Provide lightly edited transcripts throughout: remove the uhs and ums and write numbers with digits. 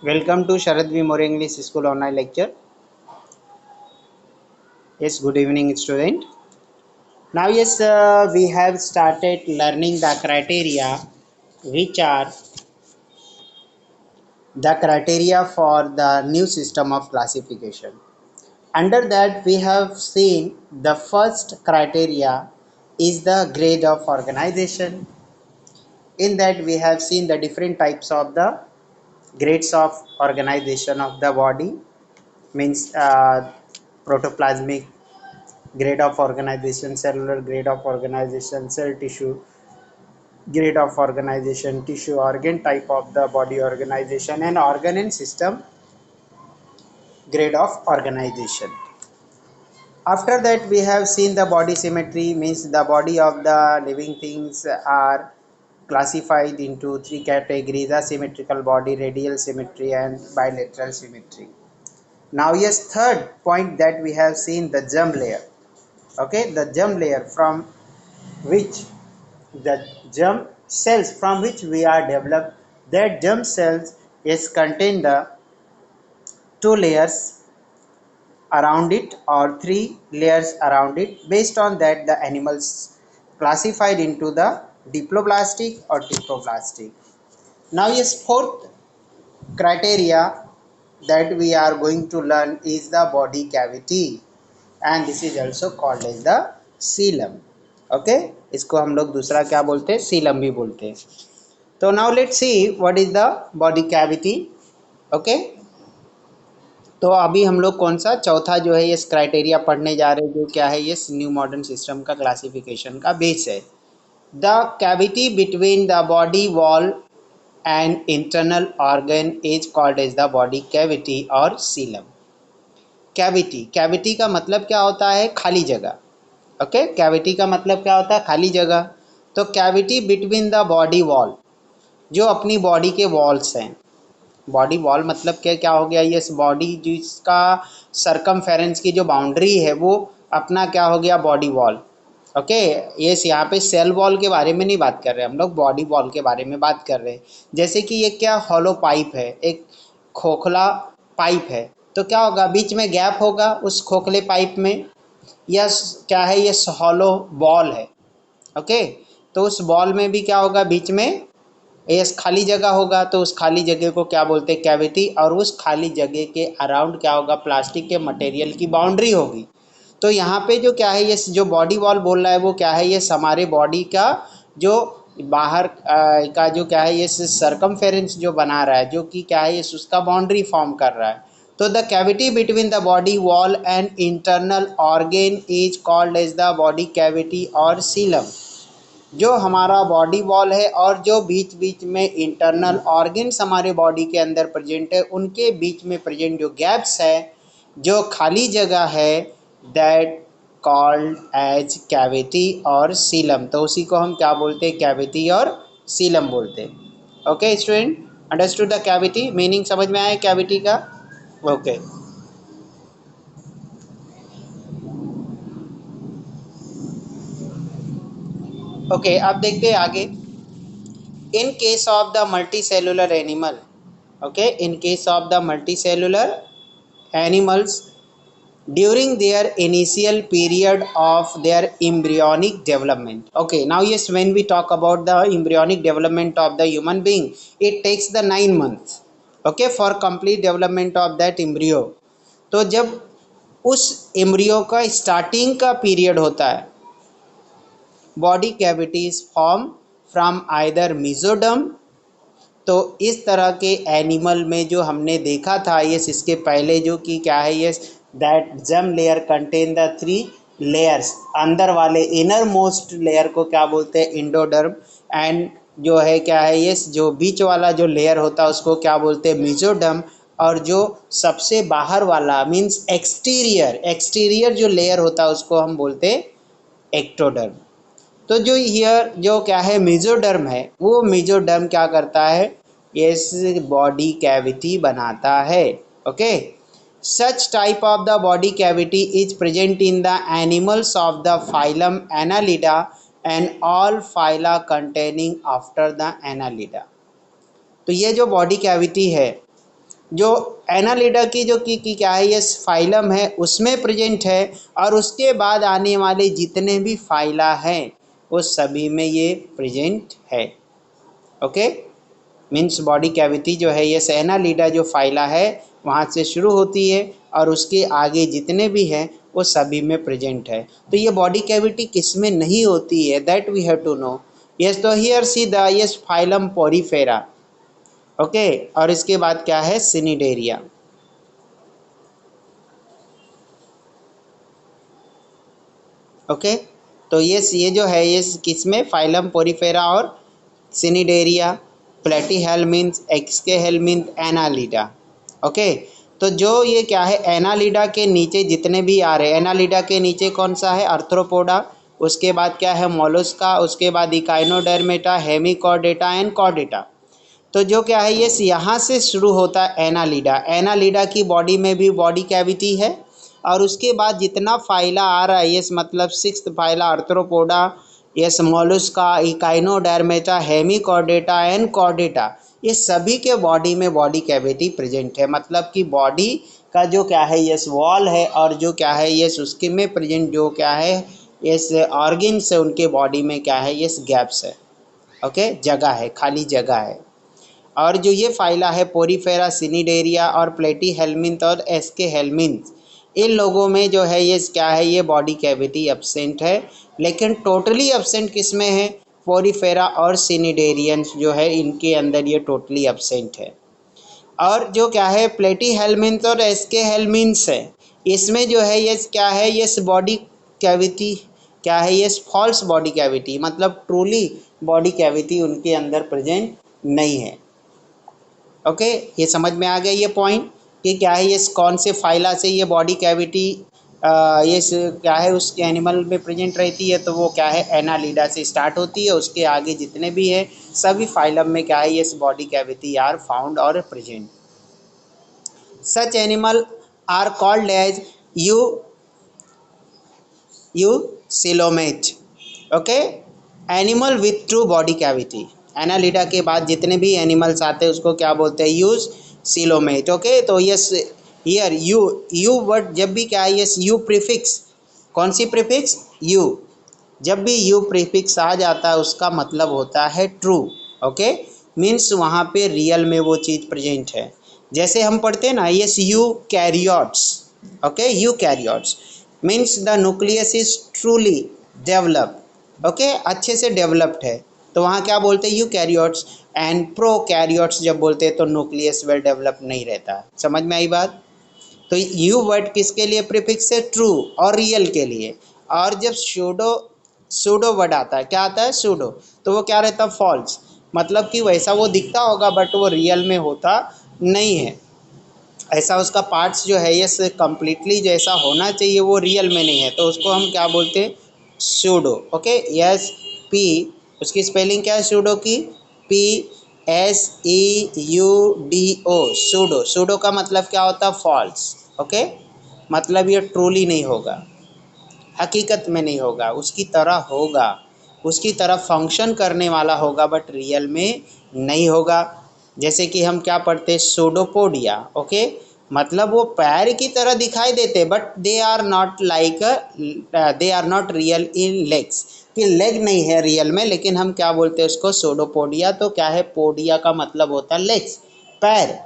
Welcome to Sharad V. More English School online lecture. Yes, good evening, student. Now, yes, we have started learning the criteria, which are the criteria for the new system of classification. Under that, we have seen the first criteria is the grade of organization. In that, we have seen the different types of the grades of organization of the body, means protoplasmic grade of organization, cellular grade of organization, cell tissue grade of organization, tissue organ type of the body organization, and organ and system grade of organization. After that, we have seen the body symmetry, means the body of the living things are classified into three categories: asymmetrical body, radial symmetry, and bilateral symmetry. Now, yes, third point that we have seen the germ layer. Okay, the germ layer from which the germ cells from which we are developed, that germ cells is contain the two layers around it or three layers around it. Based on that, the animals classified into the diploblastic or triploblastic. Now, yes, fourth criteria that we are going to learn is the body cavity, and this is also called as the coelom. Okay, इसको हम लोग दूसरा क्या बोलते हैं, सीलम भी बोलते हैं. तो now let's see what is the body cavity. Okay, तो अभी हम लोग कौन सा चौथा जो है ये क्राइटेरिया पढ़ने जा रहे हैं, जो क्या है ये न्यू मॉडर्न सिस्टम का क्लासिफिकेशन का बेस है. The cavity between the body wall and internal organ is called as the body cavity or coelom. Cavity, cavity का मतलब क्या होता है, खाली जगह. ओके, कैविटी का मतलब क्या होता है, खाली जगह. तो cavity between the body wall, जो अपनी बॉडी के वॉल्स हैं. बॉडी वॉल मतलब क्या क्या हो गया, ये बॉडी जिसका सरकमफेरेंस की जो बाउंड्री है वो अपना क्या हो गया, बॉडी वॉल. ओके, ये यहाँ पे सेल वॉल के बारे में नहीं बात कर रहे हम लोग, बॉडी वॉल के बारे में बात कर रहे हैं. जैसे कि ये क्या हॉलो पाइप है, एक खोखला पाइप है, तो क्या होगा, बीच में गैप होगा उस खोखले पाइप में, या क्या है ये हॉलो बॉल है. ओके, तो उस बॉल में भी क्या होगा, बीच में ये खाली जगह होगा, तो उस खाली जगह को क्या बोलते हैं, कैविटी. और उस खाली जगह के अराउंड क्या होगा, प्लास्टिक के मटेरियल की बाउंड्री होगी. तो यहाँ पे जो क्या है, ये जो बॉडी वॉल बोल रहा है वो क्या है, ये हमारे बॉडी का जो बाहर का जो क्या है, ये सरकमफेरेंस जो बना रहा है, जो कि क्या है, ये उसका बाउंड्री फॉर्म कर रहा है. तो the cavity between the body wall and internal organ is called as the body cavity or coelom. जो हमारा बॉडी वॉल है और जो बीच बीच में इंटरनल ऑर्गन्स हमारे बॉडी के अंदर प्रेजेंट है, उनके बीच में प्रेजेंट जो गैप्स है, जो खाली जगह है, that called as cavity or Seelam. तो उसी को हम क्या बोलते हैं, कैविटी और सीलम बोलते हैं. Okay student, understood the cavity, meaning समझ में आया कैविटी का. ओके, ओके, अब देखते हैं आगे. In case of the multicellular animal, okay, in case of the multicellular animals, during their initial period of their embryonic development. Okay, now yes, when we talk about the embryonic development of the human being, it takes the 9 months, okay, for complete development of that embryo. तो जब उस embryo का starting का period होता है, body cavities form from either mesoderm. तो इस तरह के एनिमल में जो हमने देखा था, ये इसके पहले जो कि क्या है, ये that germ layer contain the three layers. अंदर वाले इनर मोस्ट लेयर को क्या बोलते हैं, इंडोडर्म. एंड जो है क्या है, ये जो बीच वाला जो लेयर होता है उसको क्या बोलते हैं, मेसोडर्म. और जो सबसे बाहर वाला मीन्स एक्सटीरियर, एक्सटीरियर जो लेयर होता है उसको हम बोलते हैं एक्टोडर्म. तो जो हियर जो क्या है मेसोडर्म है, वो मेसोडर्म क्या करता है, ये बॉडी कैविटी बनाता है. Okay, such type of the body cavity is present in the animals of the phylum Annelida and all phyla containing after the Annelida. तो ये जो बॉडी कैविटी है जो एनालिडा की जो की क्या है, ये फाइलम है उसमें प्रेजेंट है, और उसके बाद आने वाले जितने भी फाइला हैं वो सभी में ये प्रेजेंट है। ओके, मीन्स बॉडी कैविटी जो है ये एनालिडा जो फाइला है वहाँ से शुरू होती है और उसके आगे जितने भी हैं वो सभी में प्रेजेंट है। तो ये बॉडी कैविटी किस में नहीं होती है, that we have to know. Yes, तो here see the yes phylum Porifera. Okay, और इसके बाद क्या है, सिनिडेरिया। ओके, तो ये जो है ये किस में, फाइलम पोरीफेरा और सिनिडेरिया, प्लेटीहेल्मिन्थ, एक्सकेहेल्मिन्थ, एनालिडा। ओके, तो जो ये क्या है, एनालिडा के नीचे जितने भी आ रहे हैं, एनालिडा के नीचे कौन सा है, आर्थ्रोपोडा, उसके बाद क्या है, मोलस्का, उसके बाद इकाइनोडर्मेटा, हेमिकॉर्डेटा एंड कॉर्डेटा। तो जो क्या है, ये यहाँ से शुरू होता है एनालिडा। एनालिडा की बॉडी में भी बॉडी कैविटी है, और उसके बाद जितना फाइला आ रहा है, ये मतलब sixth phyla arthropoda, yes Mollusca, Echinodermata, Hemichordata and Chordata, ये सभी के बॉडी में बॉडी कैविटी प्रेजेंट है। मतलब कि बॉडी का जो क्या है, यस वॉल है, और जो क्या है, यस उसके में प्रेजेंट जो क्या है, यस ऑर्गन्स है, उनके बॉडी में क्या है, यस गैप्स है। ओके, जगह है, खाली जगह है। और जो ये फाइला है पोरीफेरा, सिनिडेरिया और प्लेटीहेल्मिन्थ और एस्केहेल्मिन्थ, इन लोगों में जो है ये क्या है, ये बॉडी कैविटी एब्सेंट है। लेकिन टोटली एब्सेंट किस में है, पोरीफेरा और सिनिडेरियंस जो है इनके अंदर ये टोटली एब्सेंट है। और जो क्या है, प्लेटीहेल्मिन्थ और एस्केहेल्मिन्थ है, इसमें जो है ये क्या है, ये बॉडी कैविटी क्या है, ये फॉल्स बॉडी कैविटी, मतलब ट्रूली बॉडी कैविटी उनके अंदर प्रेजेंट नहीं है। ओके, ये समझ में आ गया ये पॉइंट कि क्या है, ये कौन से फाइला से ये बॉडी कैविटी ये क्या है उसके एनिमल में प्रेजेंट रहती है। तो वो क्या है, एनालिडा से स्टार्ट होती है, उसके आगे जितने भी है सभी फाइलम में क्या है, ये body cavity are found or present. Such animal are called as eucoelomate. Okay, animal with true body cavity. Annelida के बाद जितने भी एनिमल्स आते हैं उसको क्या बोलते हैं, यूज सिलोमेट। ओके, तो यस हियर यू वर्ड जब भी क्या है, यस यू प्रीफिक्स, कौन सी प्रीफिक्स, यू, जब भी यू प्रीफिक्स आ जाता है उसका मतलब होता है ट्रू। ओके, मीन्स वहाँ पे रियल में वो चीज़ प्रेजेंट है। जैसे हम पढ़ते हैं ना, yes you karyotes. Okay, you karyotes means the nucleus is truly developed. Okay, अच्छे से डेवलप्ड है, तो वहाँ क्या बोलते हैं, you karyotes. And pro karyotes जब बोलते हैं तो न्यूक्लियस वेल डेवलप नहीं रहता। समझ में आई बात। तो यू वर्ड किसके लिए प्रीफिक्स है, ट्रू और रियल के लिए। और जब सूडो वर्ड आता है, क्या आता है, सूडो, तो वो क्या रहता है, फॉल्स, मतलब कि वैसा वो दिखता होगा बट वो रियल में होता नहीं है। ऐसा उसका पार्ट्स जो है ये कम्प्लीटली जैसा होना चाहिए वो रियल में नहीं है, तो उसको हम क्या बोलते हैं, सूडो। ओके, यस पी, उसकी स्पेलिंग क्या है सूडो की, PSEUDO, सूडो। सूडो का मतलब क्या होता है, फॉल्स। ओके, मतलब ये ट्रूली नहीं होगा, हकीकत में नहीं होगा, उसकी तरह होगा, उसकी तरह फंक्शन करने वाला होगा बट रियल में नहीं होगा। जैसे कि हम क्या पढ़ते हैं, सूडोपोडिया। ओके, मतलब वो पैर की तरह दिखाई देते but they are not like, they are not real in legs, कि लेग नहीं है रियल में, लेकिन हम क्या बोलते हैं उसको, सूडोपोडिया। तो क्या है, पोडिया का मतलब होता है लेग्स, पैर।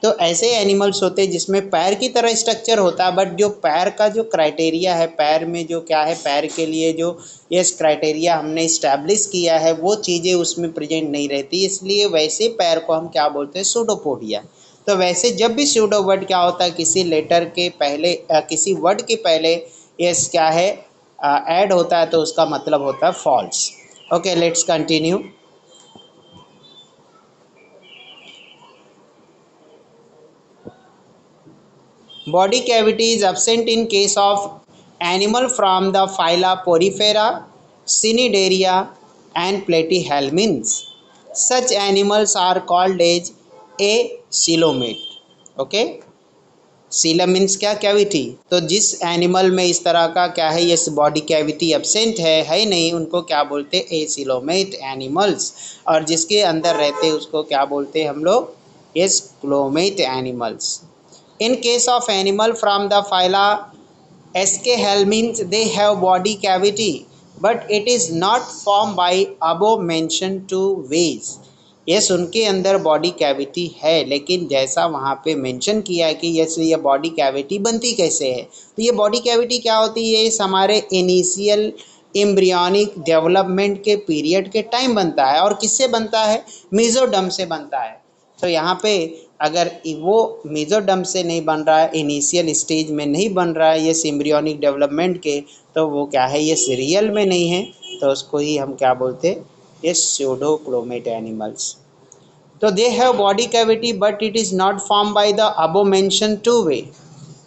तो ऐसे एनिमल्स होते हैं जिसमें पैर की तरह स्ट्रक्चर होता है बट जो पैर का जो क्राइटेरिया है, पैर में जो क्या है, पैर के लिए जो ये क्राइटेरिया हमने इस्टेब्लिश किया है वो चीज़ें उसमें प्रेजेंट नहीं रहती, इसलिए वैसे पैर को हम क्या बोलते हैं, सूडोपोडिया। तो वैसे जब भी सूडो वर्ड क्या होता है, किसी लेटर के पहले किसी वर्ड के पहले ये क्या है ऐड होता है तो उसका मतलब होता है false. Okay, let's continue. Body cavity is absent in case of animal from the phyla Porifera, Cnidaria and Platyhelminths. Such animals are called as acoelomate. Okay, coelom means क्या, कैविटी। तो जिस एनिमल में इस तरह का क्या है, ये बॉडी कैविटी एब्सेंट है नहीं, उनको क्या बोलते हैं, एसिलोमेट एनिमल्स। और जिसके अंदर रहते हैं उसको क्या बोलते हैं हम लोग, Yes, clomate animals. In case of animal from the phyla Escahel means they have body cavity, but it is not formed by above mentioned two ways. Yes उनके अंदर बॉडी कैविटी है, लेकिन जैसा वहाँ पे मेंशन किया है कि यस ये बॉडी कैविटी बनती कैसे है, तो ये बॉडी कैविटी क्या होती है, इस हमारे इनिशियल एम्ब्रियोनिक डेवलपमेंट के पीरियड के टाइम बनता है। और किससे बनता है, मेसोडर्म से बनता है। तो यहाँ पे अगर वो मेसोडर्म से नहीं बन रहा है, इनिशियल स्टेज में नहीं बन रहा है ये एम्ब्रियोनिक डेवलपमेंट के, तो वो क्या है, ये सीरियल में नहीं है, तो उसको ही हम क्या बोलते हैं, ये स्यूडोक्लोमेट एनिमल्स। तो they have body cavity but it is not form by the above mention two way.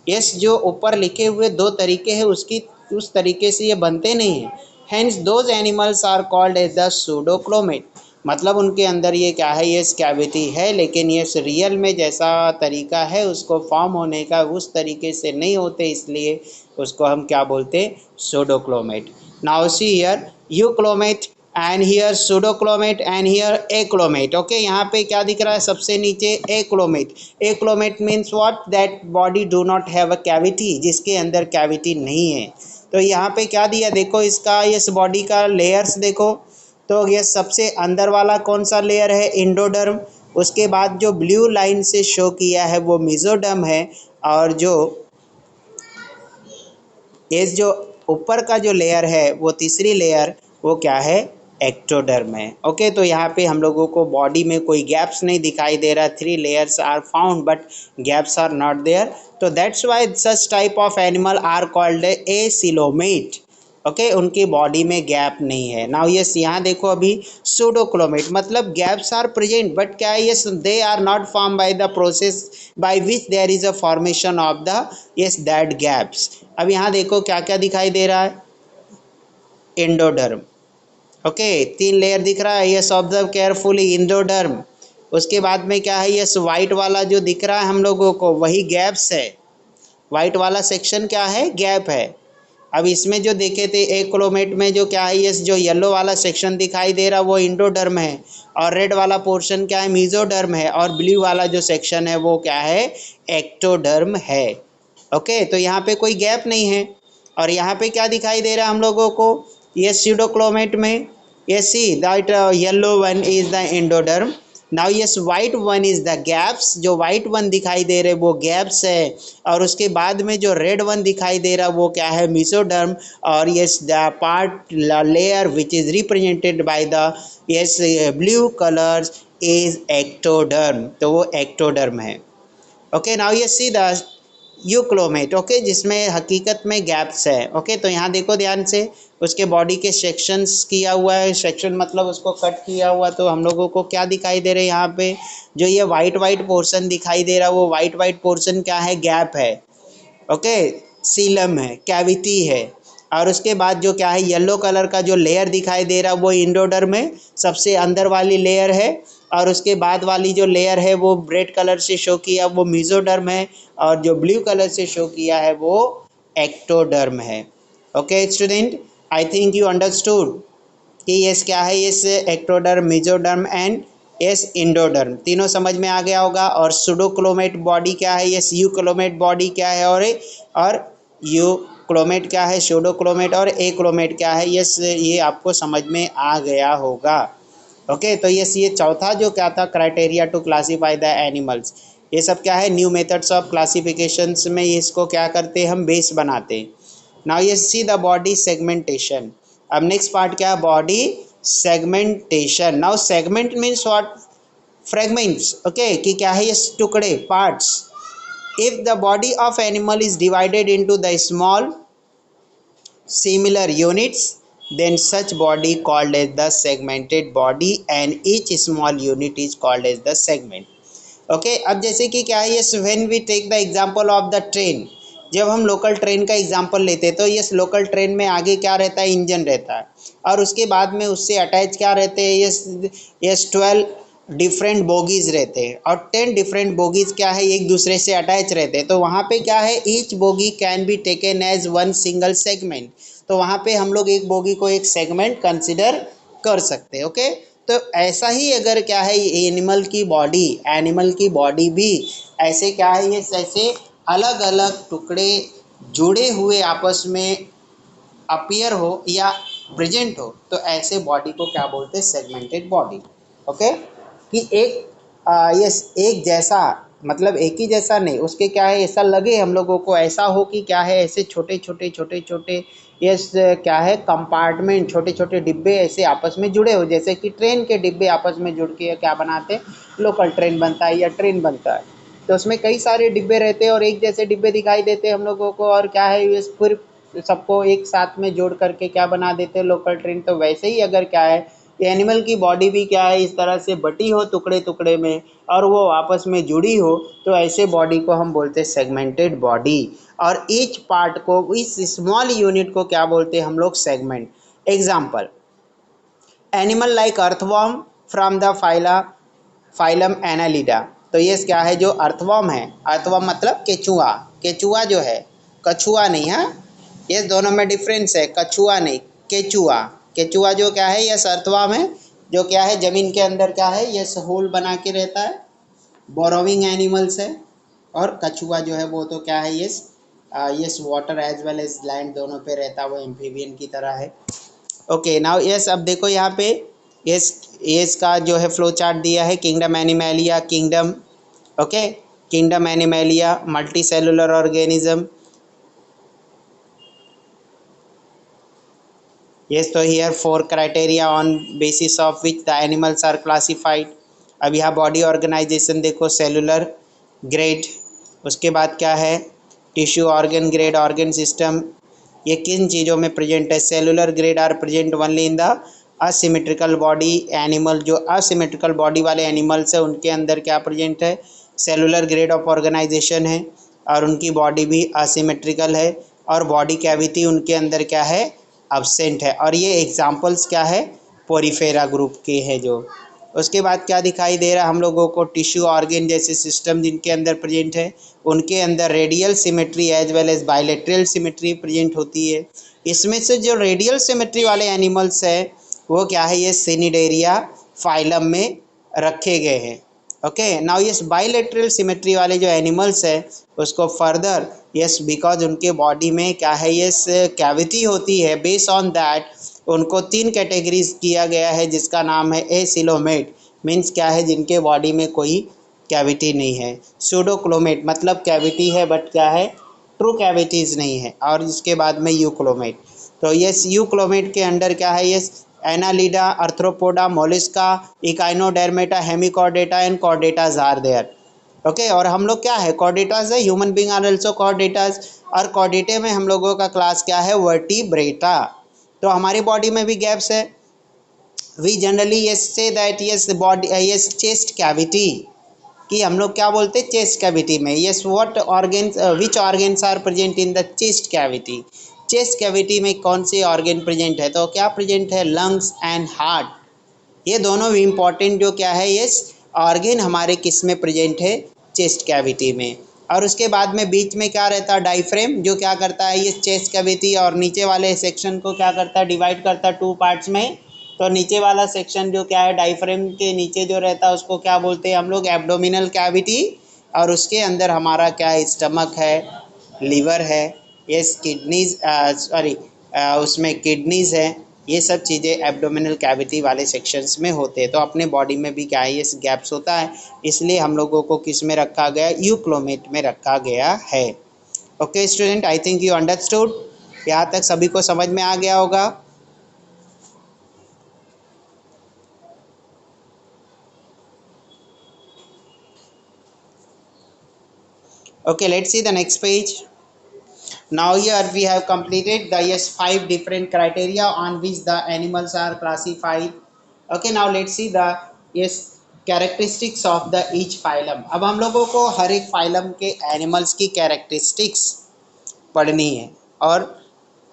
Yes जो ऊपर लिखे हुए दो तरीके हैं उसकी उस तरीके से ये बनते नहीं हैं। Hence those animals are called as the pseudocoelomate. मतलब उनके अंदर ये क्या है, ये कैविटी है, लेकिन ये रियल में जैसा तरीका है उसको फॉर्म होने का उस तरीके से नहीं होते, इसलिए उसको हम क्या बोलते हैं, pseudocoelomate. Now see here eucoelomate and here pseudocoelomate and here acoelomate. Okay, यहाँ पे क्या दिख रहा है, सबसे नीचे acoelomate. Acoelomate means what, that body do not have a cavity, जिसके अंदर कैविटी नहीं है। तो यहाँ पे क्या दिया, देखो इसका इस बॉडी का लेयर्स देखो, तो ये सबसे अंदर वाला कौन सा लेयर है, इंडोडर्म। उसके बाद जो ब्लू लाइन से शो किया है वो मेसोडर्म है, और जो ये जो ऊपर का जो लेयर है वो तीसरी लेयर वो क्या है, एक्टोडर्म है। ओके, तो यहाँ पे हम लोगों को बॉडी में कोई गैप्स नहीं दिखाई दे रहा, 3 layers are found but gaps are not there, तो that's why such type of animal are called acoelomate. Okay, उनकी बॉडी में गैप नहीं है। नाउ यस यहाँ देखो अभी सूडोक्लोमेट मतलब गैप्स आर प्रेजेंट बट क्या है, yes they are not form by the process by which there is a formation of the yes that gaps. अब यहाँ देखो क्या क्या दिखाई दे रहा है, इंडोडर्म। ओके, 3 लेयर दिख रहा है, यस ऑब्जर्व केयरफुली, इंडोडर्म। उसके बाद में क्या है, यस वाइट वाला जो दिख रहा है हम लोगों को वही गैप्स है, वाइट वाला सेक्शन क्या है, गैप है। अब इसमें जो देखे थे एक्लोमेट में जो क्या है, ये जो येलो वाला सेक्शन दिखाई दे रहा वो इंडोडर्म है, और रेड वाला पोर्शन क्या है, मेसोडर्म है, और ब्लू वाला जो सेक्शन है वो क्या है, एक्टोडर्म है। ओके, तो यहाँ पे कोई गैप नहीं है। और यहाँ पे क्या दिखाई दे रहा है हम लोगों को, ये सूडोक्लोमेट में, ये see that yellow one is the endoderm. Now yes white one is the gaps, जो वाइट वन दिखाई दे रहे वो गैप्स है, और उसके बाद में जो रेड वन दिखाई दे रहा वो क्या है, मेसोडर्म, और yes the part layer which is represented by the yes blue colours is ectoderm, तो वो एक्टोडर्म है। Okay, now yes see the eucoelomate, okay, जिसमें हकीकत में गैप्स है। ओके, तो यहाँ देखो ध्यान से, उसके बॉडी के सेक्शंस किया हुआ है, सेक्शन मतलब उसको कट किया हुआ, तो हम लोगों को क्या दिखाई दे रहा है, यहाँ पे जो ये वाइट वाइट पोर्शन दिखाई दे रहा है वो वाइट वाइट पोर्शन क्या है, गैप है। ओके, सीलम है, कैविटी है। और उसके बाद जो क्या है, येलो कलर का जो लेयर दिखाई दे रहा है वो इंडोडर्म में सबसे अंदर वाली लेयर है, और उसके बाद वाली जो लेयर है वो रेड कलर से शो किया वो मेसोडर्म है, और जो ब्लू कलर से शो किया है वो एक्टोडर्म है। Okay student, I think you understood कि यस क्या है, yes ectoderm, mesoderm and yes endoderm तीनों समझ में आ गया होगा। और सूडोक्लोमेट बॉडी क्या है, यस यूक्लोमेट बॉडी क्या है, और यूक्लोमेट क्या है, सूडोक्लोमेट, और एक्लोमेट क्या है, यस ये आपको समझ में आ गया होगा। ओके, तो यस ये चौथा जो क्या था, criteria to classify the animals, ये सब क्या है, न्यू मेथड्स ऑफ क्लासिफिकेशंस में इसको क्या करते हैं, हम बेस बनाते हैं। नाउ ये सी द बॉडी सेगमेंटेशन। अब नेक्स्ट पार्ट क्या है, body segmentation. Now segment means what, fragments. Okay, कि क्या है, ये टुकड़े, parts. If the body of animal is divided into the small similar units, then such body called as the segmented body and each small unit is called as the segment. Okay, अब जैसे कि क्या है, ये when we take the example of the train, जब हम local train का example लेते हैं तो ये लोकल ट्रेन में आगे क्या रहता है, इंजन रहता है, और उसके बाद में उससे अटैच क्या रहते हैं, ये 12 डिफरेंट बोगीज रहते हैं, और 10 डिफरेंट बोगीज क्या है, एक दूसरे से अटैच रहते हैं। तो वहाँ पे क्या है, each bogie can be taken as one single segment, तो वहाँ पे हम लोग एक बोगी को एक सेगमेंट कंसिडर कर सकते हैं। ओके, तो ऐसा ही अगर क्या है एनिमल की बॉडी भी ऐसे क्या है, ये ऐसे अलग अलग टुकड़े जुड़े हुए आपस में अपीयर हो या प्रेजेंट हो, तो ऐसे बॉडी को क्या बोलते हैं, सेगमेंटेड बॉडी। ओके, कि यस एक जैसा, मतलब एक ही जैसा नहीं, उसके क्या है ऐसा लगे हम लोगों को, ऐसा हो कि क्या है ऐसे छोटे छोटे छोटे छोटे यस क्या है कंपार्टमेंट, छोटे छोटे डिब्बे ऐसे आपस में जुड़े हो, जैसे कि ट्रेन के डिब्बे आपस में जुड़ के क्या बनाते हैं, लोकल ट्रेन बनता है या ट्रेन बनता है। तो उसमें कई सारे डिब्बे रहते हैं और एक जैसे डिब्बे दिखाई देते हैं हम लोगों को, और क्या है ये फिर सबको एक साथ में जोड़ करके क्या बना देते हैं, लोकल ट्रेन। तो वैसे ही अगर क्या है ये एनिमल की बॉडी भी क्या है इस तरह से बटी हो टुकड़े टुकड़े में और वो आपस में जुड़ी हो, तो ऐसे बॉडी को हम बोलते हैं सेगमेंटेड बॉडी। और ईच पार्ट को, इस स्मॉल यूनिट को क्या बोलते हैं हम लोग, segment. Example, animal like earthworm from the phylum Annelida. तो ये क्या है, जो अर्थवॉर्म है, अर्थवॉर्म मतलब केचुआ, केचुआ जो है, कछुआ नहीं है, ये दोनों में डिफरेंस है, कछुआ नहीं, केचुआ। केचुआ जो क्या है, ये अर्थवॉर्म है, जो क्या है जमीन के अंदर क्या है ये होल बना के रहता है, बोरोविंग एनिमल्स है। और कछुआ जो है वो तो क्या है, yes water as well as land दोनों पे रहता है, वो एम्फीबियन की तरह है। ओके नाउ यस, अब देखो यहाँ पे यस, यस का जो है फ्लो चार्ट दिया है, kingdom animalia, kingdom, okay, kingdom animalia, multi cellular organism. Yes, so here four criteria on basis of which the animals are classified. अब यहाँ बॉडी ऑर्गेनाइजेशन देखो, सेलुलर ग्रेड, उसके बाद क्या है tissue organ grade, organ system. ये किन चीज़ों में प्रेजेंट है, cellular grade are present only in the asymmetrical body animal. जो असिमेट्रिकल बॉडी वाले एनिमल्स है उनके अंदर क्या प्रेजेंट है, सेलुलर ग्रेड ऑफ ऑर्गेनाइजेशन है, और उनकी बॉडी भी असिमेट्रिकल है, और बॉडी कैविटी उनके अंदर क्या है, अब्सेंट है। और ये एग्जांपल्स क्या है, पोरीफेरा ग्रुप के हैं जो। उसके बाद क्या दिखाई दे रहा है हम लोगों को, टिश्यू ऑर्गन जैसे सिस्टम जिनके अंदर प्रेजेंट है, उनके अंदर radial symmetry as well as bilateral symmetry present होती है। इसमें से जो रेडियल सिमेट्री वाले एनिमल्स है वो क्या है, ये सिनिडेरिया फाइलम में रखे गए हैं। Okay now yes, bilateral symmetry वाले जो एनिमल्स है उसको फर्दर यस, बिकॉज उनके बॉडी में क्या है यस कैविटी होती है, बेस ऑन दैट उनको तीन कैटेगरीज किया गया है, जिसका नाम है एसिलोमेट, मीन्स क्या है जिनके बॉडी में कोई कैविटी नहीं है, सूडोक्लोमेट मतलब कैविटी है बट क्या है ट्रू कैविटीज़ नहीं है, और इसके बाद में यूक्लोमेट। तो यस यूक्लोमेट के अंडर क्या है, yes Annelida, Arthropoda, Mollusca, Echinodermata, Hemichordata and chordates are there. Okay, और हम लोग क्या है कॉर्डेटाज है, human being are also chordates, और कॉर्डेटे में हम लोगों का क्लास क्या है, वर्टिब्रेटा। तो हमारी बॉडी में भी गैप्स है, we generally yes say that yes body yes chest cavity, कि हम लोग क्या बोलते हैं चेस्ट कैविटी में, yes what organs which organs are present in the chest cavity. Chest cavity में कौन से ऑर्गन प्रेजेंट है, तो क्या प्रेजेंट है, लंग्स एंड हार्ट। ये दोनों भी इम्पॉर्टेंट जो क्या है ये ऑर्गन हमारे किस में प्रेजेंट है, चेस्ट कैविटी में। और उसके बाद में बीच में क्या रहता है, डाइफ्रेम, जो क्या करता है ये चेस्ट कैविटी और नीचे वाले सेक्शन को क्या करता है, डिवाइड करता है टू पार्ट्स में। तो नीचे वाला सेक्शन जो क्या है डाइफ्रेम के नीचे जो रहता है उसको क्या बोलते हैं हम लोग, एब्डोमिनल कैविटी, और उसके अंदर हमारा क्या है, स्टमक है, लीवर है, यस किडनीज, सॉरी उसमें किडनीज है, ये सब चीज़ें एब्डोमिनल कैविटी वाले सेक्शंस में होते हैं। तो अपने बॉडी में भी क्या है ये गैप्स होता है, इसलिए हम लोगों को किस में रखा गया, यूक्लोमेट में रखा गया है। Okay student, I think you understood, यहाँ तक सभी को समझ में आ गया होगा। Okay, let's see the next page. Now here we have completed the yes 5 different criteria on which the animals are classified. Okay, now let's see the yes characteristics of the each phylum. अब हम लोगों को हर एक phylum के animals की characteristics पढ़नी है, और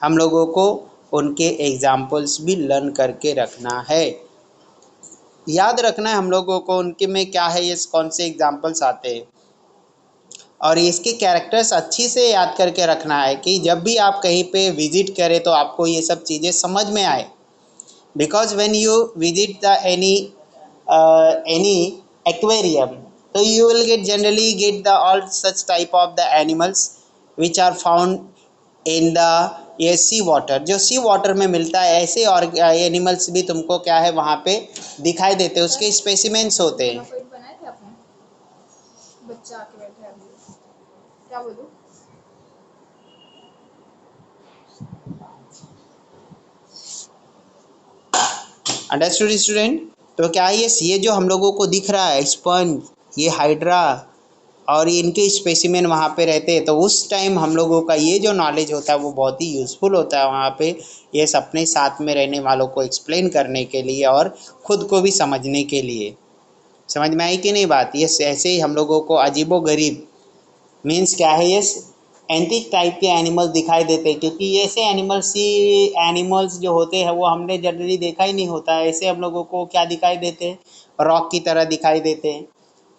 हम लोगों को उनके एग्जाम्पल्स भी लर्न करके रखना है, याद रखना है हम लोगों को उनके में क्या है, ये कौन से एग्जाम्पल्स आते हैं, और इसके कैरेक्टर्स अच्छी से याद करके रखना है कि जब भी आप कहीं पे विजिट करें तो आपको ये सब चीज़ें समझ में आए। because when you visit the any aquarium, so you will get generally get the all such type of the animals which are found in the ये सी वाटर, जो सी वाटर में मिलता है, ऐसे और एनिमल्स भी तुमको क्या है वहाँ पे दिखाई देते हैं, उसके स्पेसिमेंट्स होते हैं। बनाए थे आपने, बच्चा आके बैठा है अभी, क्या बोलूं? Understood student? तो क्या है ये जो हम लोगों को दिख रहा है स्पंज, ये हाइड्रा और इनके स्पेसिमेन वहाँ पे रहते हैं, तो उस टाइम हम लोगों का ये जो नॉलेज होता है वो बहुत ही यूज़फुल होता है वहाँ पे, ये अपने साथ में रहने वालों को एक्सप्लेन करने के लिए और ख़ुद को भी समझने के लिए। समझ में आई कि नहीं बात? ये ऐसे ही हम लोगों को अजीबो गरीब मीन्स क्या है, ये एंटिक टाइप के एनिमल्स दिखाई देते हैं, क्योंकि ये ऐसे एनिमल्स जो होते हैं वो हमने जनरली देखा ही नहीं होता है। ऐसे हम लोगों को क्या दिखाई देते हैं, रॉक की तरह दिखाई देते हैं।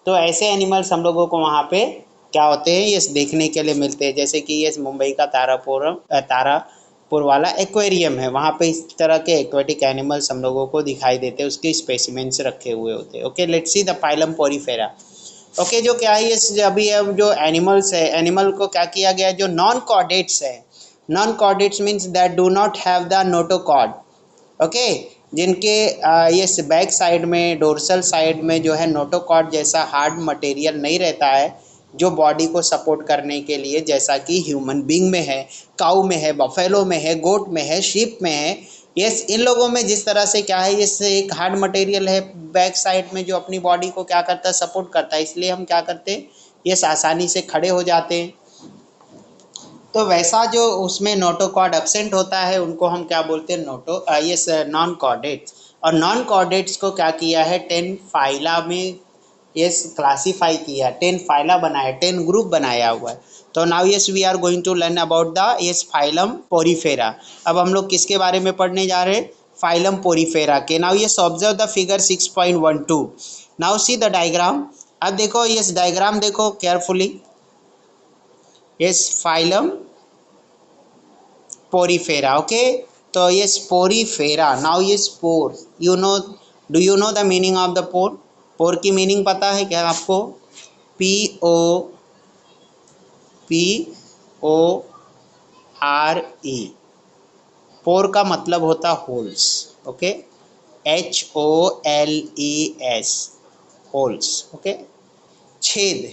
तो ऐसे एनिमल्स हम लोगों को वहाँ पे क्या होते हैं, ये देखने के लिए मिलते हैं। जैसे कि ये मुंबई का तारापुर वाला एक्वेरियम है, वहाँ पे इस तरह के एक्वेटिक एनिमल्स हम लोगों को दिखाई देते हैं, उसके स्पेसिमेंट्स रखे हुए होते हैं। Okay, let's see the phylum Porifera. Okay, जो क्या है ये अभी अब जो एनिमल्स है, एनिमल को क्या किया गया है, जो नॉन कॉर्डेट्स है, non chordates means that do not have the notochord. Okay, जिनके ये बैक साइड में, डोर्सल साइड में जो है नोटोकॉर्ड जैसा हार्ड मटेरियल नहीं रहता है, जो बॉडी को सपोर्ट करने के लिए, जैसा कि ह्यूमन बींग में है, काऊ में है, बफेलो में है, गोट में है, शीप में है। यस, इन लोगों में जिस तरह से क्या है, ये एक हार्ड मटेरियल है बैक साइड में जो अपनी बॉडी को क्या करता है, सपोर्ट करता है, इसलिए हम क्या करते हैं, ये आसानी से खड़े हो जाते हैं। तो वैसा जो उसमें नोटोकॉर्ड एब्सेंट होता है उनको हम क्या बोलते हैं, ये नॉन कॉर्डेट्स। और नॉन कॉर्डेट्स को क्या किया है, 10 फाइला में ये क्लासीफाई किया, 10 फाइला बनाया, 10 ग्रुप बनाया हुआ है। तो now yes we are going to learn about the yes phylum Porifera. अब हम लोग किसके बारे में पढ़ने जा रहे हैं, फाइलम पोरीफेरा के। Now yes observe the figure 6.12। Now see the diagram. अब देखो, यस डायग्राम देखो carefully. Yes phylum Porifera. Okay, तो ये पोरीफेरा। नाउ ये spore, you know, do you know the meaning of the pore? Pore की meaning पता है क्या आपको? POR E। पोर का मतलब होता holes. Okay, HOLES, holes. Okay, छेद।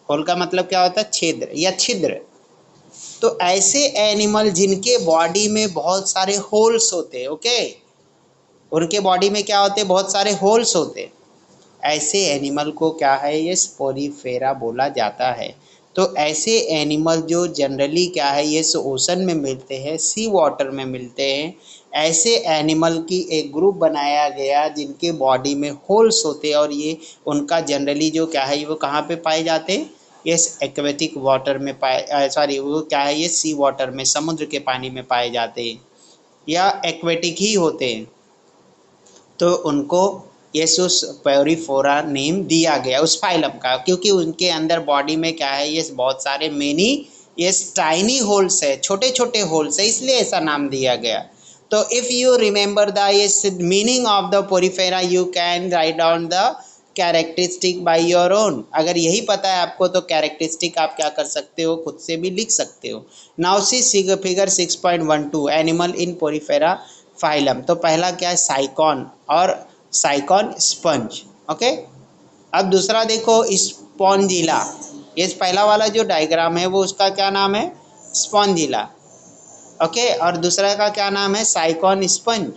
होल का मतलब क्या होता है, छेद या छिद्र। तो ऐसे एनिमल जिनके बॉडी में बहुत सारे होल्स होते हैं, ओके, उनके बॉडी में क्या होते हैं, बहुत सारे होल्स होते हैं, ऐसे एनिमल को क्या है, ये स्पोरीफेरा बोला जाता है। तो ऐसे एनिमल जो जनरली क्या है, ये ओशन में मिलते हैं, सी वाटर में मिलते हैं, ऐसे एनिमल की एक ग्रुप बनाया गया जिनके बॉडी में होल्स होते हैं, और ये उनका जनरली जो क्या है, वो कहाँ पे पाए जाते हैं, ये एक्वेटिक वाटर में पाए, सॉरी वो क्या है, ये सी वाटर में, समुद्र के पानी में पाए जाते हैं या एक्वेटिक ही होते हैं। तो उनको येसुस पेरिफोरा नेम दिया गया उस फाइलम का, क्योंकि उनके अंदर बॉडी में क्या है, ये बहुत सारे मेनी ये टाइनी होल्स है, छोटे छोटे होल्स है, इसलिए ऐसा नाम दिया गया। तो इफ़ यू रिमेंबर द ये meaning of the Porifera, you can write down the characteristic by your own. अगर यही पता है आपको तो कैरेक्टरिस्टिक आप क्या कर सकते हो, खुद से भी लिख सकते हो। Now see figure 6.12 animal in Porifera phylum. तो पहला क्या है, साइकॉन, और साइकॉन स्पंज। ओके, अब दूसरा देखो स्पॉन्जिला। ये पहला वाला जो डायग्राम है वो उसका क्या नाम है, स्पॉन्जिला। ओके, और दूसरा का क्या नाम है, Sycon sponge.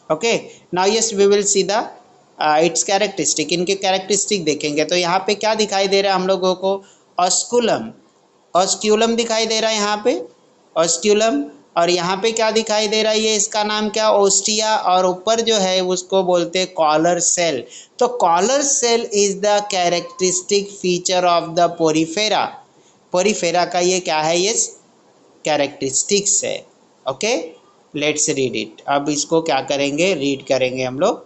Okay, now yes we will see the its characteristic. इनके कैरेक्टरिस्टिक देखेंगे तो यहाँ पे क्या दिखाई दे रहा है हम लोगों को, ऑस्कुलम, ऑस्क्यूलम दिखाई दे रहा है यहाँ पे, ऑस्क्यूलम। और यहाँ पे क्या दिखाई दे रहा है, ये इसका नाम क्या, ओस्टिया, और ऊपर जो है उसको बोलते हैं कॉलर सेल। तो collar cell is the characteristic feature of the Porifera. Porifera का ये क्या है, ये कैरेक्टरिस्टिक्स है। Okay, let's read it. अब इसको क्या करेंगे, रीड करेंगे हम लोग।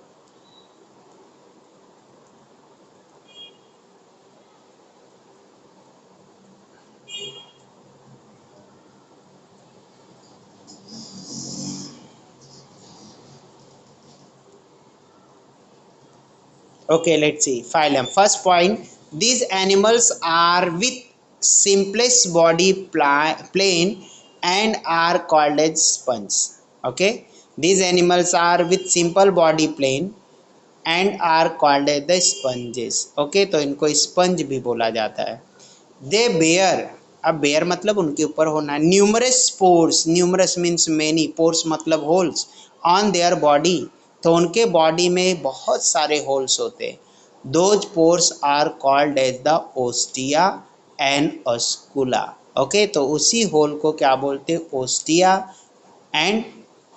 Okay, let's see. Phylum. First point, these animals are with simplest body plane and are called as sponge. Okay, these animals are with simple body plane and are called as the sponges. Okay, तो इनको sponge भी बोला जाता है. दे bear, अब bear मतलब उनके ऊपर होना. Numerous pores, numerous means many, pores मतलब होल्स, ऑन देयर बॉडी, तो उनके बॉडी में बहुत सारे होल्स होते हैं. Those pores are called as the ostia and oscula. Okay, तो उसी होल को क्या बोलते हैं? Ostia and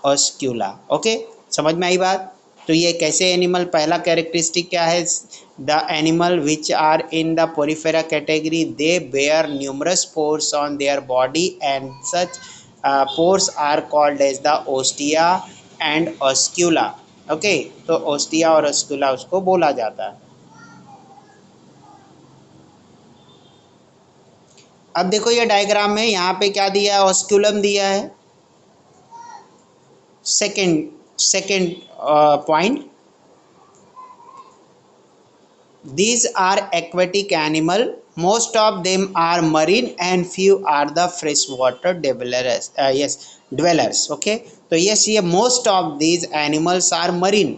oscula. ओके, समझ में आई बात? तो ये कैसे एनिमल, पहला कैरेक्टरिस्टिक क्या है? The animal which are in the Porifera category, they bear numerous pores on their body and such pores are called as the ostia and oscula. Okay, तो ओस्टिया और ऑस्क्यूला उसको बोला जाता है. अब देखो ये डायग्राम में यहाँ पे क्या दिया है? ऑस्क्यूलम दिया है. Second point, these are aquatic animal, most of them are marine and few are the freshwater dwellers. Dwellers. Okay, तो yes, ये most of these animals are marine.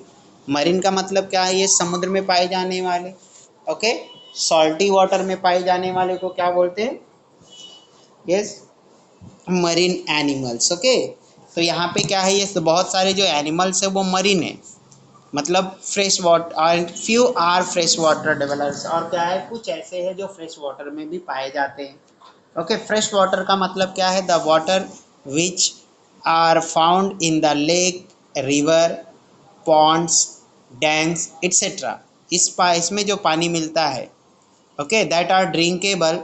marine का मतलब क्या है? ये समुद्र में पाए जाने वाले. ओके, सॉल्टी वाटर में पाए जाने वाले को क्या बोलते हैं? Yes, marine animals. ओके, तो यहाँ पे क्या है? ये बहुत सारे जो एनिमल्स है वो मरीन है, मतलब fresh water, and few are fresh water developers. और क्या है? कुछ ऐसे हैं जो फ्रेश वाटर में भी पाए जाते हैं. ओके, फ्रेश वाटर का मतलब क्या है? The water which are found in the lake, river, ponds, dams etcetera. इसमें जो पानी मिलता है, okay, that are drinkable,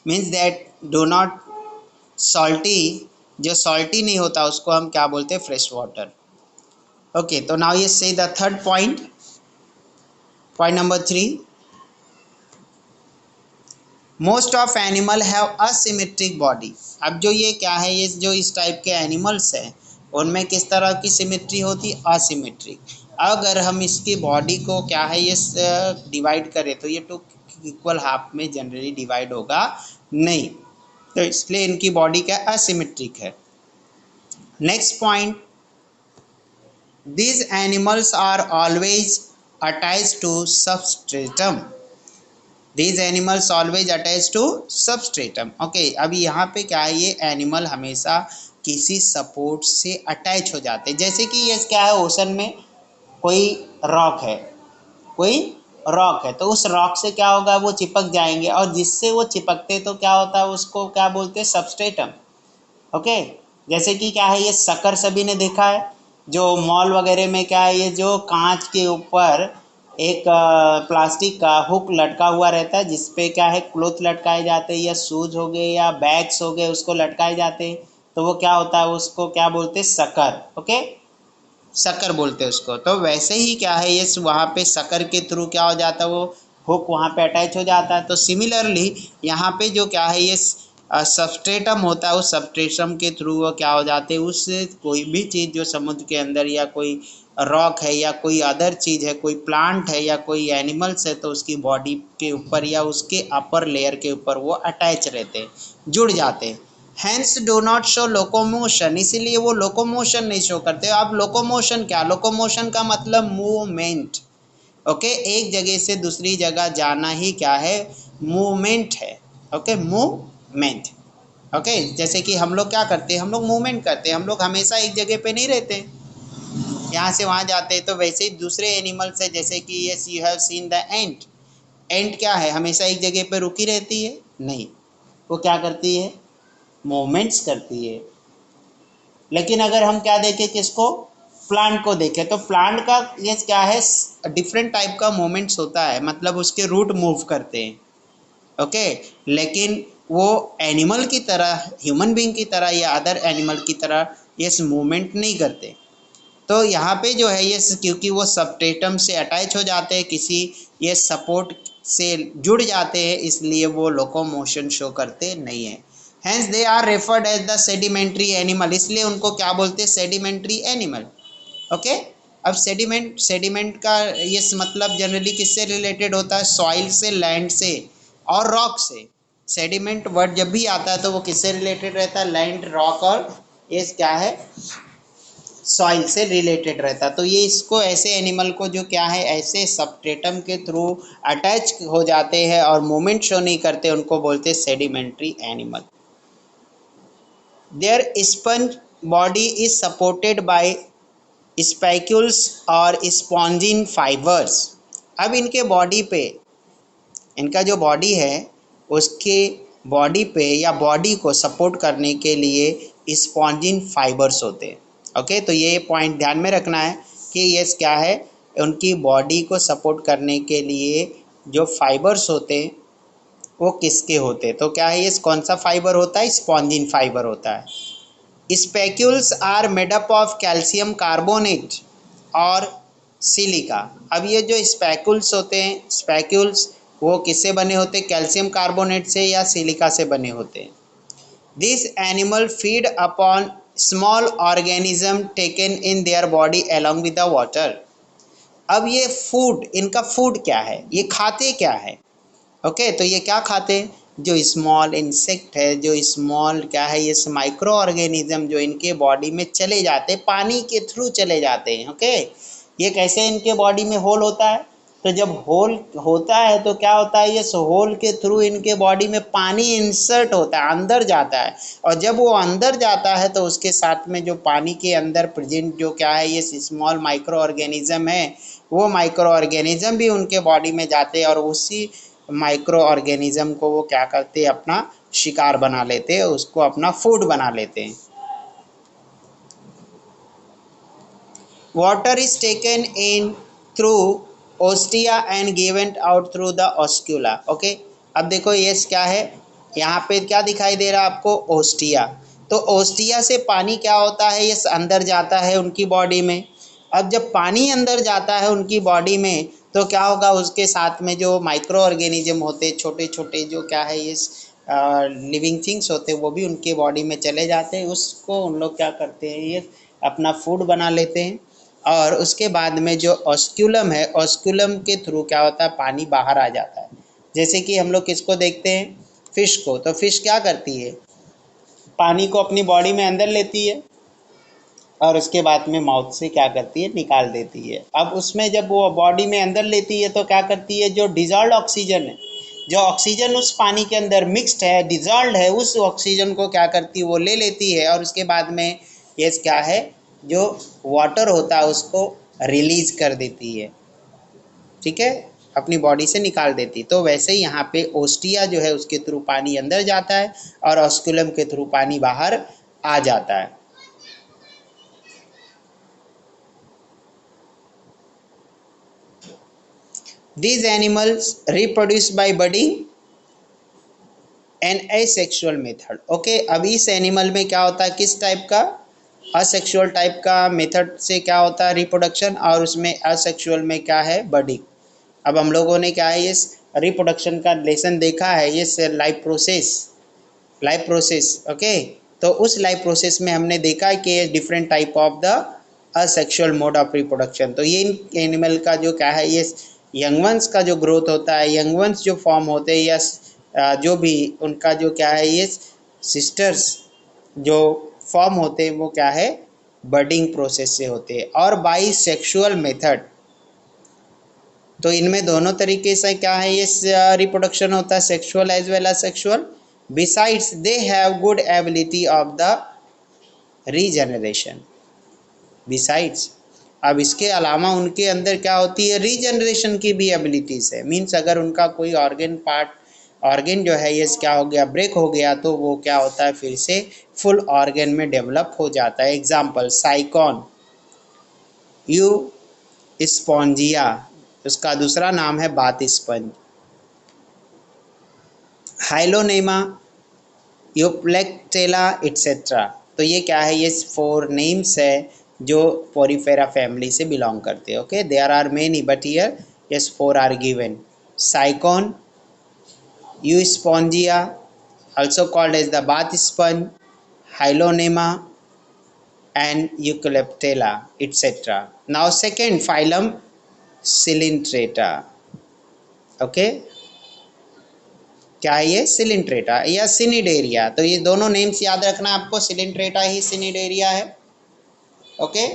means that do not salty, जो सॉल्टी नहीं होता उसको हम क्या बोलते हैं? Fresh water. ओके, तो नाउ ये say the third point, point number 3, most of animal have asymmetric body. अब जो ये क्या है? ये जो इस टाइप के एनिमल्स हैं उनमें किस तरह की सिमेट्री होती? असिमेट्रिक. अगर हम इसकी बॉडी को क्या है ये डिवाइड करें तो ये टू इक्वल हाफ में जनरली डिवाइड होगा नहीं, तो इसलिए इनकी बॉडी क्या असिमेट्रिक है. Next point, these animals are always attached to substratum. These animals always attached to substratum. Okay, अभी यहाँ पे क्या है? ये एनिमल हमेशा किसी सपोर्ट से अटैच हो जाते हैं. जैसे कि ये क्या है? ओशन में कोई रॉक है, कोई रॉक है, तो उस रॉक से क्या होगा? वो चिपक जाएंगे, और जिससे वो चिपकते तो क्या होता है? उसको क्या बोलते हैं? सबस्ट्रेटम. ओके, जैसे कि क्या है? ये शक्कर सभी ने देखा है, जो मॉल वगैरह में क्या है? ये जो कांच के ऊपर एक प्लास्टिक का हुक लटका हुआ रहता है, जिसपे क्या है? क्लोथ लटकाए जाते हैं, या शूज हो गए या बैग्स हो गए, उसको लटकाए जाते हैं, तो वो क्या होता है? उसको क्या बोलते हैं? शक्कर. ओके, शक्कर बोलते हैं उसको. तो वैसे ही क्या है? ये वहाँ पे शक्कर के थ्रू क्या हो जाता है? वो हुक वहाँ पे अटैच हो जाता है. तो सिमिलरली यहाँ पे जो क्या है? ये सबस्ट्रेटम होता है, उस सबस्ट्रेटम के थ्रू वो क्या हो जाते हैं? उस कोई भी चीज़ जो समुद्र के अंदर, या कोई रॉक है, या कोई अदर चीज़ है, कोई प्लांट है, या कोई एनिमल्स है, तो उसकी बॉडी के ऊपर या उसके अपर लेयर के ऊपर वो अटैच रहते हैं, जुड़ जाते हैं. Hence do not show locomotion, इसीलिए वो लोकोमोशन नहीं शो करते. अब लोकोमोशन क्या? लोकोमोशन का मतलब मूवमेंट. ओके, एक जगह से दूसरी जगह जाना ही क्या है? मूवमेंट है. Okay, movement. ओके, जैसे कि हम लोग क्या करते हैं? हम लोग मूवमेंट करते हैं, हम लोग हमेशा एक जगह पे नहीं रहते, यहाँ से वहाँ जाते हैं. तो वैसे ही दूसरे एनिमल्स है, जैसे कि yes, you have seen the ant. Ant क्या है? हमेशा एक जगह पे रुकी रहती है? नहीं, वो क्या करती है? मूवमेंट्स करती है. लेकिन अगर हम क्या देखें? किसको? प्लांट को देखें, तो प्लांट का ये क्या है? डिफरेंट टाइप का मूवमेंट्स होता है, मतलब उसके रूट मूव करते हैं. ओके, लेकिन वो एनिमल की तरह, ह्यूमन बीइंग की तरह या अदर एनिमल की तरह ये मूवमेंट नहीं करते. तो यहाँ पे जो है ये, क्योंकि वो सबस्ट्रेटम से अटैच हो जाते हैं, किसी ये सपोर्ट से जुड़ जाते हैं, इसलिए वो लोकोमोशन शो करते नहीं है. Hence they are referred as the sedimentary animal, इसलिए उनको क्या बोलते हैं? Sedimentary animal. ओके, अब सेडिमेंट, सेडिमेंट का ये मतलब जनरली किससे रिलेटेड होता है? सॉइल से, लैंड से और रॉक से। सेडिमेंट वर्ड जब भी आता है तो वो किससे रिलेटेड रहता है? लैंड, रॉक और ये क्या है? सॉइल से रिलेटेड रहता है। तो ये इसको ऐसे एनिमल को जो क्या है ऐसे सबस्ट्रेटम के थ्रू अटैच हो जाते हैं और मूवमेंट शो नहीं करते, उनको बोलते हैं sedimentary animal. Their sponge body is supported by spicules और स्पॉन्जिन फाइबर्स। अब इनके बॉडी पे, इनका जो बॉडी है उसके बॉडी पे या बॉडी को सपोर्ट करने के लिए स्पॉन्जिन फाइबर्स होते हैं। ओके, तो ये पॉइंट ध्यान में रखना है कि ये क्या है, उनकी बॉडी को सपोर्ट करने के लिए जो फाइबर्स होते हैं वो किसके होते हैं? तो क्या है, ये कौन सा फाइबर होता है? स्पॉन्जिन फाइबर होता है। Spicules are made up of calcium carbonate और सिलिका। अब ये जो स्पेक्यूल्स होते हैं, स्पेक्यूल्स वो किससे बने होते हैं? कैल्शियम कार्बोनेट से या सिलिका से बने होते हैं। This animal feed upon small organism taken in their body along with the water. अब ये फूड, इनका फूड क्या है? ये खाते क्या है? ओके, तो ये क्या खाते हैं? जो स्मॉल इंसेक्ट है, जो स्मॉल क्या है, ये माइक्रो ऑर्गेनिज्म जो इनके बॉडी में चले जाते हैं, पानी के थ्रू चले जाते हैं। ओके, ये कैसे इनके बॉडी में होल होता है? तो जब होल होता है तो क्या होता है, ये होल के थ्रू इनके बॉडी में पानी इंसर्ट होता है, अंदर जाता है। और जब वो अंदर जाता है तो उसके साथ में जो पानी के अंदर प्रेजेंट जो क्या है, ये स्मॉल माइक्रो ऑर्गेनिज्म है, वो माइक्रो ऑर्गेनिज्म भी उनके बॉडी में जाते हैं और उसी माइक्रो ऑर्गेनिज्म को वो क्या करते हैं, अपना शिकार बना लेते हैं, उसको अपना फूड बना लेते हैं। Water is taken in through ostia and given out through the oscula. Okay, अब देखो ये क्या है, यहाँ पे क्या दिखाई दे रहा है आपको? ओस्टिया। तो ओस्टिया से पानी क्या होता है, ये अंदर जाता है उनकी बॉडी में। अब जब पानी अंदर जाता है उनकी बॉडी में तो क्या होगा, उसके साथ में जो माइक्रो ऑर्गेनिज्म होते हैं, छोटे छोटे जो क्या है ये लिविंग थिंग्स होते हैं, वो भी उनके बॉडी में चले जाते हैं। उसको उन लोग क्या करते हैं, ये अपना फूड बना लेते हैं। और उसके बाद में जो ऑस्क्यूलम है, ऑस्क्यूलम के थ्रू क्या होता है, पानी बाहर आ जाता है। जैसे कि हम लोग किसको देखते हैं? फिश को। तो फिश क्या करती है, पानी को अपनी बॉडी में अंदर लेती है और उसके बाद में माउथ से क्या करती है, निकाल देती है। अब उसमें जब वो बॉडी में अंदर लेती है तो क्या करती है, जो डिजॉल्व ऑक्सीजन है, जो ऑक्सीजन उस पानी के अंदर मिक्स्ड है, डिजॉल्व है, उस ऑक्सीजन को क्या करती है, वो ले लेती है और उसके बाद में ये क्या है, जो वाटर होता है उसको रिलीज कर देती है। ठीक है, अपनी बॉडी से निकाल देती। तो वैसे ही यहाँ पे ओस्टिया जो है उसके थ्रू पानी अंदर जाता है और ऑस्कुलम के थ्रू पानी बाहर आ जाता है। These animals reproduce by budding and asexual method. Okay, अब इस एनिमल में क्या होता है, किस टाइप का? असेक्सुअल टाइप का मेथड से क्या होता है रिप्रोडक्शन, और उसमें असेक्सुअल में क्या है, बडिंग। अब हम लोगों ने क्या है, इस रिप्रोडक्शन का लेसन देखा है, ये life process, life process. Okay, तो उस लाइफ प्रोसेस में हमने देखा है कि different type of the asexual mode of reproduction. तो ये एनिमल का जो क्या है, ये यंग वंस का जो ग्रोथ होता है, यंग वंस जो फॉर्म होते हैं या जो भी उनका जो क्या है, ये सिस्टर्स जो फॉर्म होते हैं वो क्या है, बर्डिंग प्रोसेस से होते हैं। और बाई सेक्शुअल मेथड, तो इनमें दोनों तरीके से क्या है, ये रिप्रोडक्शन होता है, sexual as well as sexual. Besides they have good ability of the regeneration. Besides, अब इसके अलावा उनके अंदर क्या होती है, रीजनरेशन की भी एबिलिटीज है। मीन्स अगर उनका कोई ऑर्गन पार्ट, ऑर्गन जो है ये क्या हो गया, ब्रेक हो गया, तो वो क्या होता है, फिर से फुल ऑर्गन में डेवलप हो जाता है। एग्जाम्पल साइकॉन, यू स्पॉन्जिया, उसका दूसरा नाम है बात स्पंज। हाइलोनेमा, Euplectella etcetera. तो ये क्या है, ये 4 नेम्स है जो पोरीफेरा फैमिली से बिलोंग करते हैं। Okay, there are many but here yes 4 are given. Sycon, Euspongia, also called as the bath sponge, Hylonemma, and Eucalyptella, etc. Now second phylum Coelenterata. Okay, क्या है ये? सिलिंट्रेटा या सिनिडेरिया। तो ये दोनों नेम्स याद रखना आपको, सिलिंट्रेटा ही सिनिडेरिया है। ओके,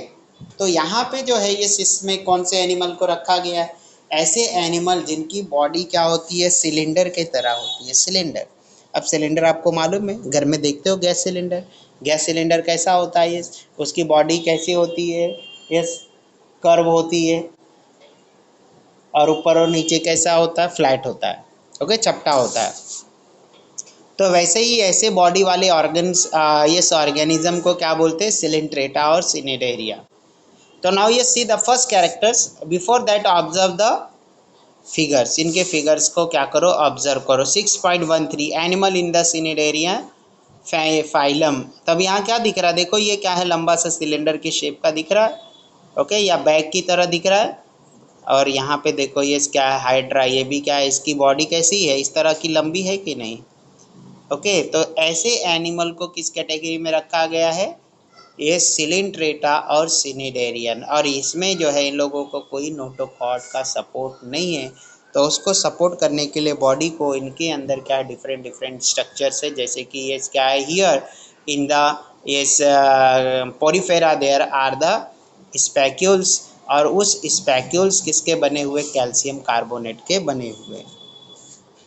तो यहाँ पे जो है ये इसमें कौन से एनिमल को रखा गया है? ऐसे एनिमल जिनकी बॉडी क्या होती है? सिलेंडर के तरह होती है, सिलेंडर। अब सिलेंडर आपको मालूम है, घर में देखते हो गैस सिलेंडर। गैस सिलेंडर कैसा होता है? ये उसकी बॉडी कैसी होती है? यस, कर्व होती है, और ऊपर और नीचे कैसा होता है? फ्लैट होता है। ओके, चपटा होता है। तो वैसे ही ऐसे बॉडी वाले ऑर्गन्स, ये ऑर्गेनिज्म को क्या बोलते हैं? सिलिंट्रेटा और सिनिडेरिया। तो नाउ ये see the first characters, before that observe the figures. इनके फिगर्स को क्या करो? ऑब्जर्व करो। 6.13 एनिमल इन द सिनिडेरिया फाइलम। तब यहाँ क्या दिख रहा है? देखो ये क्या है? लंबा सा सिलेंडर की शेप का दिख रहा है। ओके, या बैग की तरह दिख रहा है। और यहाँ पे देखो ये क्या है? हाइड्रा। ये भी क्या है? इसकी बॉडी कैसी है? इस तरह की लंबी है कि नहीं? ओके, तो ऐसे एनिमल को किस कैटेगरी में रखा गया है? ये सिलिंट्रेटा और सिनिडेरियन। और इसमें जो है इन लोगों को कोई नोटोकॉर्ड का सपोर्ट नहीं है। तो उसको सपोर्ट करने के लिए बॉडी को इनके अंदर क्या है? डिफरेंट डिफरेंट स्ट्रक्चर्स है। जैसे कि ये क्या है? हियर इन द इस पोरिफेरा देयर आर द स्पैक्यूल्स। और उस स्पैक्यूल्स किसके बने हुए? कैल्शियम कार्बोनेट के बने हुए।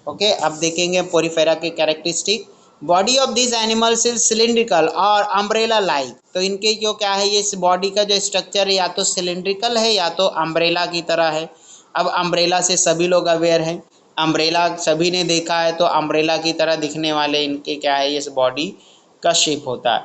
ओके, अब देखेंगे पोरिफेरा के characteristic. Body of this animals is cylindrical और अम्ब्रेला लाइक। तो इनके जो क्या है? ये इस बॉडी का जो स्ट्रक्चर है या तो सिलिंड्रिकल है या तो अम्ब्रेला की तरह है। अब अम्ब्रेला से सभी लोग अवेयर हैं, अम्ब्रेला सभी ने देखा है। तो अम्ब्रेला की तरह दिखने वाले इनके क्या है? इस बॉडी का शेप होता है।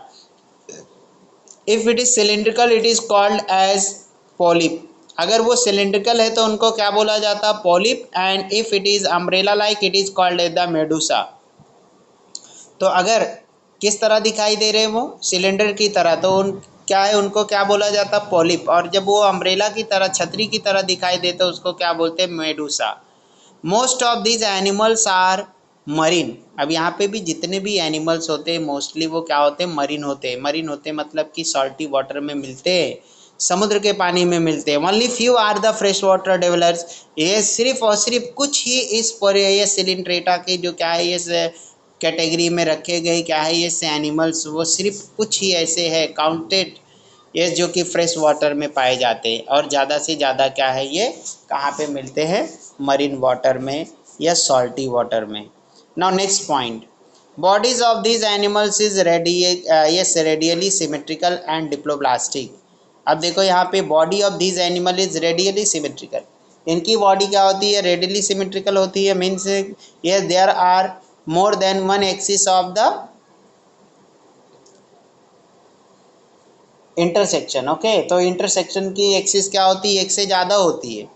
If it is cylindrical it is called as polyp. अगर वो सिलिंड्रिकल है तो उनको क्या बोला जाता है? Polyp. And if it is umbrella like it is called as the medusa. तो अगर किस तरह दिखाई दे रहे हैं? वो सिलेंडर की तरह, तो उन क्या है? उनको क्या बोला जाता है? पॉलिप। और जब वो अम्ब्रेला की तरह, छतरी की तरह दिखाई देते तो उसको क्या बोलते हैं? Medusa. Most of these animals are marine. अब यहाँ पे भी जितने भी एनिमल्स होते हैं मोस्टली वो क्या होते हैं? मरीन होते हैं। मरीन होते हैं मतलब कि सॉल्टी वाटर में मिलते हैं, समुद्र के पानी में मिलते हैं। Only few are the fresh water developers. ये सिर्फ और सिर्फ कुछ ही इस पर ये सिलिंट्रेटा के जो क्या है इस कैटेगरी में रखे गए क्या है ये एनिमल्स, वो सिर्फ कुछ ही ऐसे है काउंटेड ये जो कि फ्रेश वाटर में पाए जाते हैं। और ज़्यादा से ज़्यादा क्या है? ये कहाँ पे मिलते हैं? मरीन वाटर में या सॉल्टी वाटर में। Now next point, bodies of this animals is radially symmetrical and diploblastic. अब देखो यहाँ पे body of this animal is radially symmetrical. इनकी बॉडी क्या होती है? रेडियली सिमेट्रिकल होती है। मीन्स ये there are more than one axis of the intersection. Okay, तो इंटरसेक्शन की एक्सिस क्या होती है? एक से ज़्यादा होती है।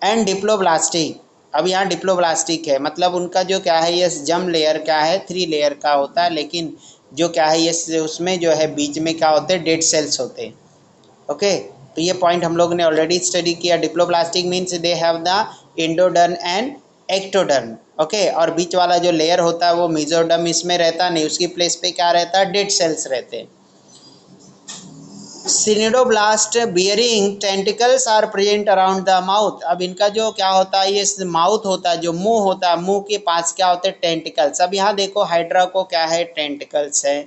And diploblastic. अब यहाँ डिप्लोब्लास्टिक है मतलब उनका जो क्या है ये जम लेयर क्या है? 3 लेयर का होता है। लेकिन जो क्या है ये उसमें जो है बीच में क्या होते हैं? डेड सेल्स होते हैं। ओके, तो ये पॉइंट हम लोग ने ऑलरेडी स्टडी किया। Diploblastic means they have the endoderm and ectoderm. Okay, और बीच वाला जो लेयर होता है वो मेसोडर्म इसमें रहता नहीं, उसकी प्लेस पे क्या रहता है? डेड सेल्स रहते हैं। Cnidoblast bearing tentacles are present around the mouth. अब इनका जो क्या होता है? ये माउथ होता है, जो मुंह होता है, मुंह के पास क्या होते हैं? टेंटिकल्स। अब यहाँ देखो हाइड्रा को क्या है? टेंटिकल्स है।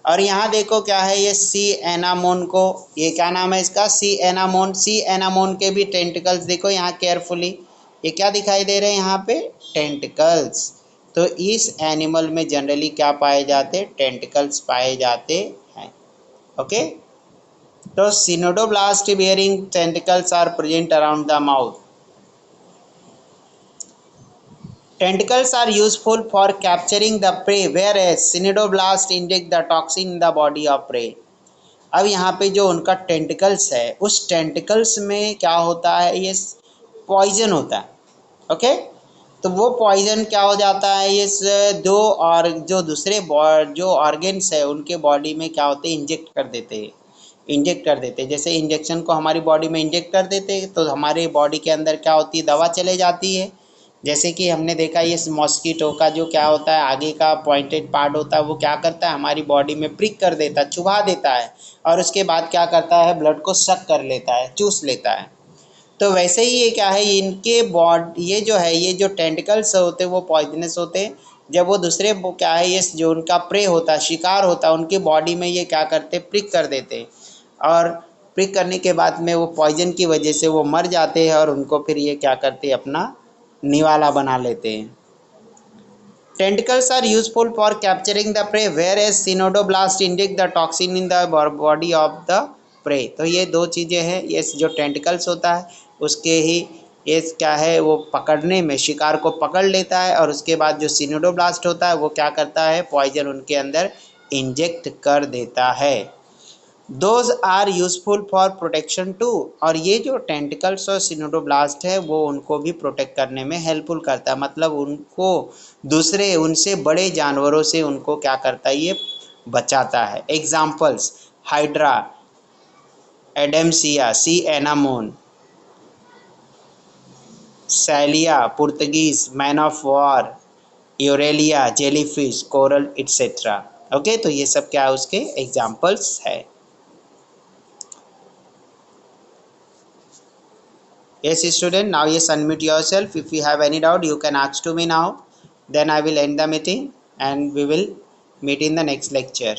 और यहाँ देखो क्या है? ये सी एनामोन को, ये क्या नाम है इसका? सी एनामोन। सी एनामोन के भी टेंटिकल्स देखो यहाँ केयरफुली, ये क्या दिखाई दे रहे हैं यहाँ पे? टेंटिकल्स। तो इस एनिमल में जनरली क्या पाए जाते? टेंटिकल्स पाए जाते हैं। ओके, तो सिनोडोब्लास्ट bearing tentacles are present around the mouth. Tentacles are useful for capturing the prey, whereas synodoblasts inject the toxin in the body of prey. अब यहाँ पे जो उनका टेंटिकल्स है उस टेंटिकल्स में क्या होता है? ये पॉइजन होता है। ओके, तो वो पॉइजन क्या हो जाता है? ये दो और जो दूसरे जो ऑर्गेन्स है उनके बॉडी में क्या होते हैं? इंजेक्ट कर देते हैं। इंजेक्ट कर देते, जैसे इंजेक्शन को हमारी बॉडी में इंजेक्ट कर देते तो हमारे बॉडी के अंदर क्या होती है? दवा चले जाती है। जैसे कि हमने देखा ये मॉस्किटो का जो क्या होता है, आगे का पॉइंटेड पार्ट होता है, वो क्या करता है, हमारी बॉडी में प्रिक कर देता है, चुभा देता है, और उसके बाद क्या करता है, ब्लड को सक कर लेता है, चूस लेता है। तो वैसे ही ये क्या है, इनके बॉडी, ये जो है, ये जो टेंटिकल्स होते हैं वो पॉइजनस होते हैं। जब वो दूसरे वो क्या है, ये जो उनका प्रे होता है, शिकार होता है, उनकी बॉडी में ये क्या करते हैं, प्रिक कर देते हैं, और प्रिक करने के बाद में वो पॉइजन की वजह से वो मर जाते हैं, और उनको फिर ये क्या करते हैं, अपना निवाला बना लेते हैं। Tentacles are useful for capturing the prey, whereas cynodoblasts inject the toxin in the body of the prey। तो ये दो चीज़ें हैं, ये जो टेंटिकल्स होता है उसके ही ये क्या है, वो पकड़ने में शिकार को पकड़ लेता है, और उसके बाद जो सिनोडोब्लास्ट होता है वो क्या करता है, पॉइजन उनके अंदर इंजेक्ट कर देता है। Those are useful for protection too. और ये जो टेंटिकल्स और सिनोडोब्लास्ट है वो उनको भी प्रोटेक्ट करने में हेल्पफुल करता है, मतलब उनको दूसरे उनसे बड़े जानवरों से उनको क्या करता है, ये बचाता है। Examples: Hydra, Adamsia, sea anemone, Physalia Portuguese, man of war, Aurelia jellyfish, coral etcetera. Okay, तो ये सब क्या है, उसके एग्जाम्पल्स है। Yes, student, now yes, unmute yourself. If you have any doubt, you can ask to me now. Then I will end the meeting and we will meet in the next lecture.